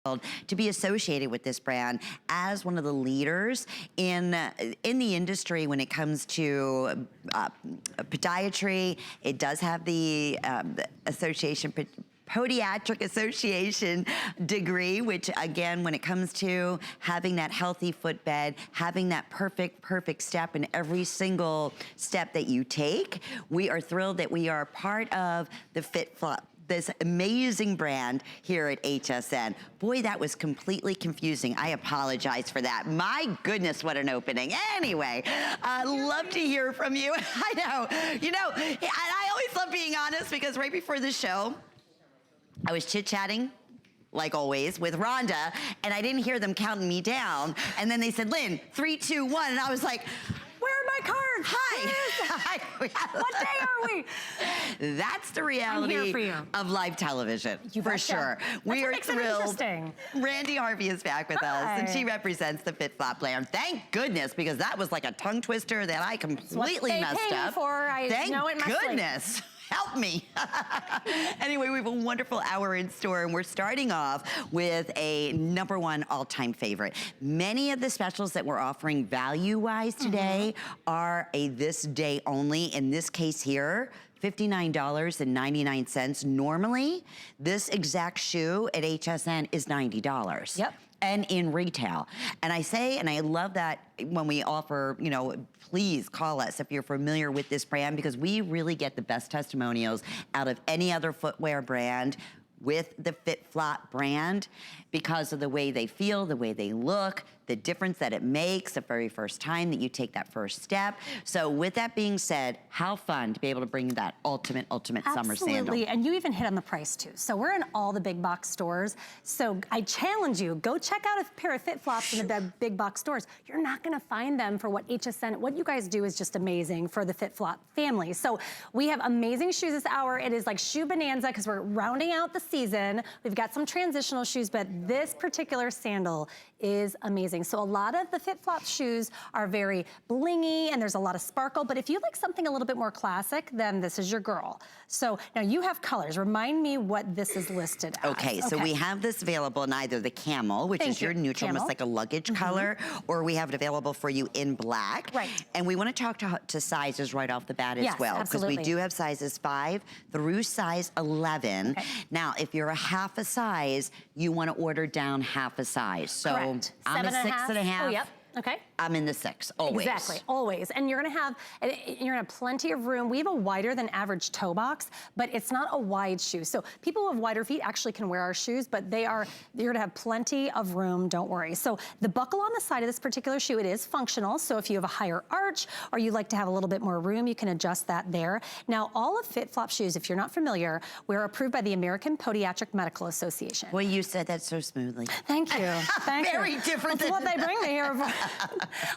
to be associated with this brand as one of the leaders in the industry when it comes to podiatry. It does have the association, Podiatric Association degree, which again, when it comes to having that healthy footbed, having that perfect step in every single step that you take, we are thrilled that we are part of the FitFlop, this amazing brand here at HSN. Boy, that was completely confusing. I apologize for that. My goodness, what an opening. Anyway, love to hear from you. I know, I always love being honest because right before the show, I was chit-chatting, like always, with Rhonda, and I didn't hear them counting me down. And then they said, Lynn, 3, 2, 1, and I was like, where are my cards? Hi. What day are we? That's the reality of live television, for sure. We are thrilled. Randy Harvey is back with us, and she represents the FitFlop brand. Thank goodness, because that was like a tongue twister that I completely messed up. Thank goodness. Help me. Anyway, we have a wonderful hour in store, and we're starting off with a #1 all-time favorite. Many of the specials that we're offering value-wise today are a this day only. In this case here, $59.99. Normally, this exact shoe at HSN is $90. Yep. And in retail. And I say, and I love that when we offer, please call us if you're familiar with this brand, because we really get the best testimonials out of any other footwear brand with the FitFlop brand because of the way they feel, the way they look, the difference that it makes the very first time that you take that first step. So with that being said, how fun to be able to bring that ultimate summer sandal. Absolutely, and you even hit on the price too. So we're in all the big box stores. So I challenge you, go check out a pair of FitFlops in the big box stores. You're not gonna find them for what what you guys do is just amazing for the FitFlop family. So we have amazing shoes this hour. It is like shoe bonanza because we're rounding out the season. We've got some transitional shoes, but this particular sandal is amazing. So a lot of the FitFlop shoes are very blingy and there's a lot of sparkle, but if you like something a little bit more classic, then this is your girl. So now you have colors. Remind me what this is listed as. Okay, so we have this available in either the camel, which is your neutral, almost like a luggage color, or we have it available for you in black. Right. And we want to talk to sizes right off the bat as well, because we do have sizes 5 through size 11. Okay. Now, if you're a half a size, you want to order down half a size. So I'm a 6.5. Oh, yep. Okay. I'm in the 6, always. Exactly, always. And you're gonna have plenty of room. We have a wider than average toe box, but it's not a wide shoe. So people who have wider feet actually can wear our shoes, but you're gonna have plenty of room, don't worry. So the buckle on the side of this particular shoe, it is functional. So if you have a higher arch or you like to have a little bit more room, you can adjust that there. Now, all of FitFlop shoes, if you're not familiar, we're approved by the American Podiatric Medical Association. Well, you said that so smoothly. Thank you, thank you. Very different That's what they bring me here for.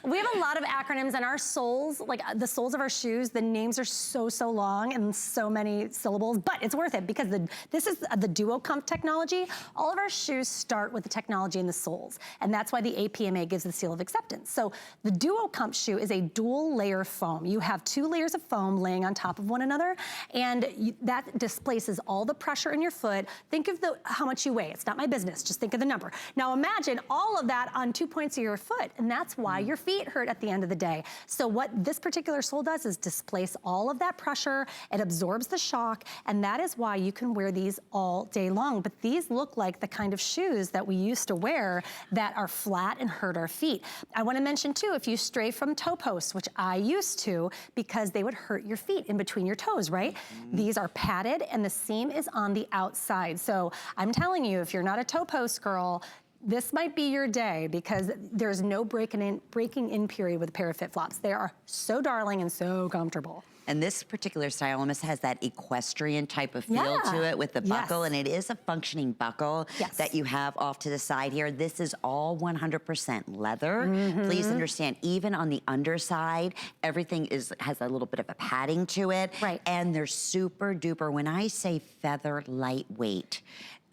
We have a lot of acronyms, and our soles, like the soles of our shoes, the names are so long and so many syllables, but it's worth it because this is the DuocomFF technology. All of our shoes start with the technology in the soles, and that's why the APMA gives the seal of acceptance. So the DuocomFF shoe is a dual layer foam. You have 2 layers of foam laying on top of one another, and that displaces all the pressure in your foot. Think of how much you weigh. It's not my business, just think of the number. Now imagine all of that on 2 points of your foot, and that's why your feet hurt at the end of the day. So what this particular sole does is displace all of that pressure. It absorbs the shock, and that is why you can wear these all day long. But these look like the kind of shoes that we used to wear that are flat and hurt our feet. I want to mention too, if you stray from toe posts, which I used to, because they would hurt your feet in between your toes, right? These are padded and the seam is on the outside. So I'm telling you, if you're not a toe post girl, this might be your day because there's no breaking in period with a pair of FitFlops. They are so darling and so comfortable. And this particular style almost has that equestrian type of feel to it with the buckle, and it is a functioning buckle that you have off to the side here. This is all 100% leather. Please understand, even on the underside, everything has a little bit of a padding to it. Right. And they're super duper, when I say feather lightweight,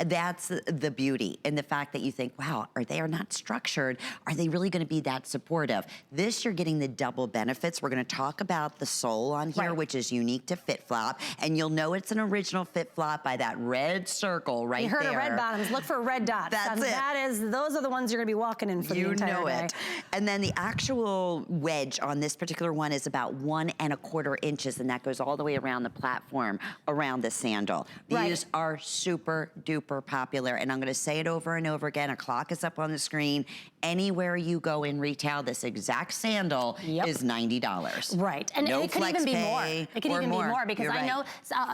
That's the beauty in the fact that you think, wow, they are not structured. Are they really gonna be that supportive? This, you're getting the double benefits. We're gonna talk about the sole on here, which is unique to FitFlop, and you'll know it's an original FitFlop by that red circle right there. You heard of red bottoms, look for red dots. That's it. Those are the ones you're gonna be walking in for the entire day. You know it. And then the actual wedge on this particular one is about 1 1/4 inches, and that goes all the way around the platform, around the sandal. These are super duper popular, and I'm gonna say it over and over again. A clock is up on the screen. Anywhere you go in retail, this exact sandal is $90. Right, and it could even be more. It could even be more because I know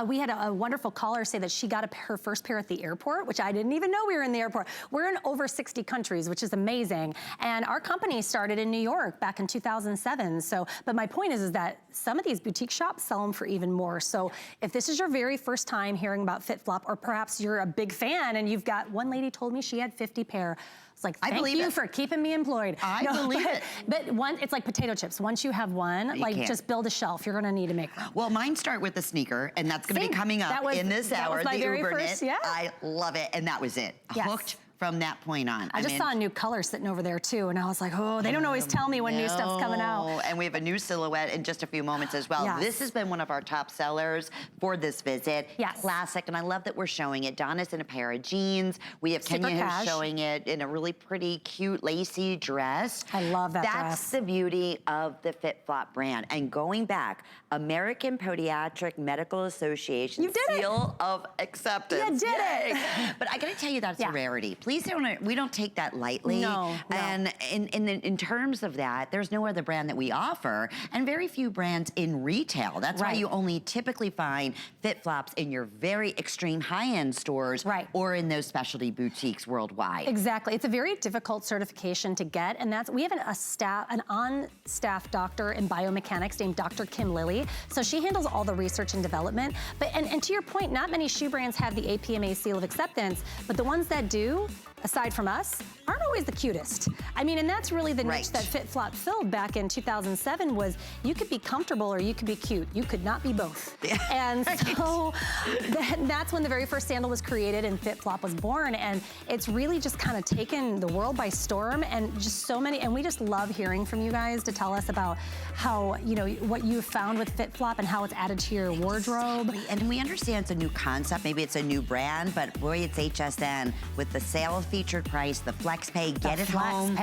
we had a wonderful caller say that she got her first pair at the airport, which I didn't even know we were in the airport. We're in over 60 countries, which is amazing. And our company started in New York back in 2007. So, but my point is that some of these boutique shops sell them for even more. So if this is your very first time hearing about FitFlop, or perhaps you're a big fan and you've got, one lady told me she had 50 pair. It's like, thank you for keeping me employed. I believe it. But it's like potato chips. Once you have one, just build a shelf. You're gonna need to make one. Well, mine start with the sneaker, and that's gonna be coming up in this hour, the Uber knit. I love it, and that was it. Hooked from that point on. I just saw a new color sitting over there too, and I was like, oh, they don't always tell me when new stuff's coming out. And we have a new silhouette in just a few moments as well. This has been one of our top sellers for this visit. Classic, and I love that we're showing it. Donna's in a pair of jeans. We have Kenya who's showing it in a really pretty, cute, lacy dress. I love that dress. That's the beauty of the FitFlop brand. And going back, American Podiatric Medical Association seal of acceptance. You did it. But I gotta tell you, that's a rarity. Please we don't take that lightly. No. And in terms of that, there's no other brand that we offer, and very few brands in retail. That's why you only typically find FitFlops in your very extreme high-end stores or in those specialty boutiques worldwide. Exactly. It's a very difficult certification to get, and we have an on-staff doctor in biomechanics named Dr. Kim Lilly. So she handles all the research and development. But and to your point, not many shoe brands have the APMA seal of acceptance, but the ones that do, aside from us, aren't always the cutest. I mean, and that's really the niche that FitFlop filled back in 2007 was you could be comfortable or you could be cute. You could not be both. And so that's when the very first sandal was created and FitFlop was born. And it's really just kind of taken the world by storm, and just so many, and we just love hearing from you guys to tell us about how, you know, what you've found with FitFlop and how it's added to your wardrobe. And we understand it's a new concept, maybe it's a new brand, but boy, it's HSN with the sale featured price, the flex pay, get it home.